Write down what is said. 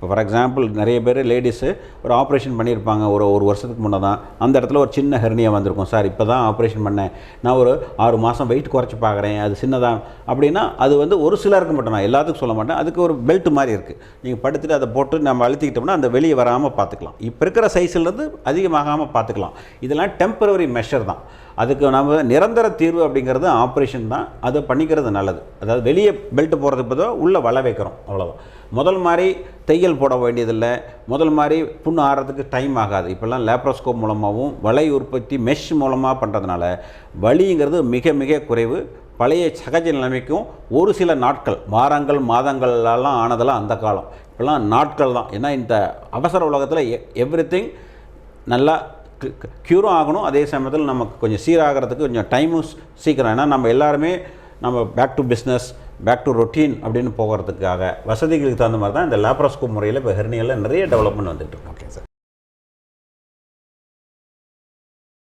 இப்போ for example நிறைய பேர் லேடிஸு ஒரு ஆப்ரேஷன் பண்ணியிருப்பாங்க ஒரு வருஷத்துக்கு முன்னே தான். அந்த இடத்துல ஒரு சின்ன ஹெர்னியா வந்திருக்கும். சார் இப்போ தான் ஆப்ரேஷன் பண்ணேன், நான் ஒரு 6 மாதம் வெயிட் குறைச்சி பார்க்குறேன், அது சின்னதாக அப்படின்னா அது வந்து ஒரு சிலருக்கு மட்டும், நான் எல்லாத்துக்கும் சொல்ல மாட்டேன். அதுக்கு ஒரு பெல்ட் மாதிரி இருக்குது, நீங்கள் படுத்துட்டு அதை போட்டு நம்ம அழுத்திக்கிட்டோம்னா அந்த வெளியே வராமல் பார்த்துக்கலாம். இப்போ இருக்கிற சைஸ்லேருந்து அதிகமாகாமல் பார்த்துக்கலாம். இதெல்லாம் டெம்பரவரி மெஷர் தான். அதுக்கு நம்ம நிரந்தர தீர்வு அப்படிங்கிறது ஆப்ரேஷன் தான். அதை பண்ணிக்கிறது நல்லது. அதாவது வெளியே பெல்ட் போகிறதுக்கு பதிலாக உள்ளே வலை வைக்கிறோம், அவ்வளோதான். முதல் மாதிரி தையல் போட வேண்டியதில்லை. முதல் மாதிரி புண்ணு ஆறதுக்கு டைம் ஆகாது. இப்போல்லாம் லேப்ரோஸ்கோப் மூலமாகவும் வலை உற்பத்தி மெஷ் மூலமாக பண்ணுறதுனால வலிங்கிறது மிக மிக குறைவு. பழைய சகஜ நிலைமைக்கும் ஒரு சில நாட்கள், வாரங்கள் மாதங்கள்லாம் ஆனதெல்லாம் அந்த காலம். இப்போல்லாம் நாட்கள் தான். ஏன்னா இந்த அவசர உலகத்தில் எவ்ரிதிங் நல்லா க்யூரும் ஆகணும், அதே சமயத்தில் நமக்கு கொஞ்சம் சீராகிறதுக்கு கொஞ்சம் டைமும் சீக்கிரம். ஏன்னா நம்ம எல்லாருமே நம்ம back to business, back to routine அப்படின்னு போகிறதுக்காக வசதிகளுக்கு தகுந்த மாதிரி தான் இந்த லேப்ரோஸ்கோப் முறையில் இப்போ ஹெர்னியாவில் நிறைய டெவலப்மெண்ட் வந்துட்டு இருக்கு. Okay sir.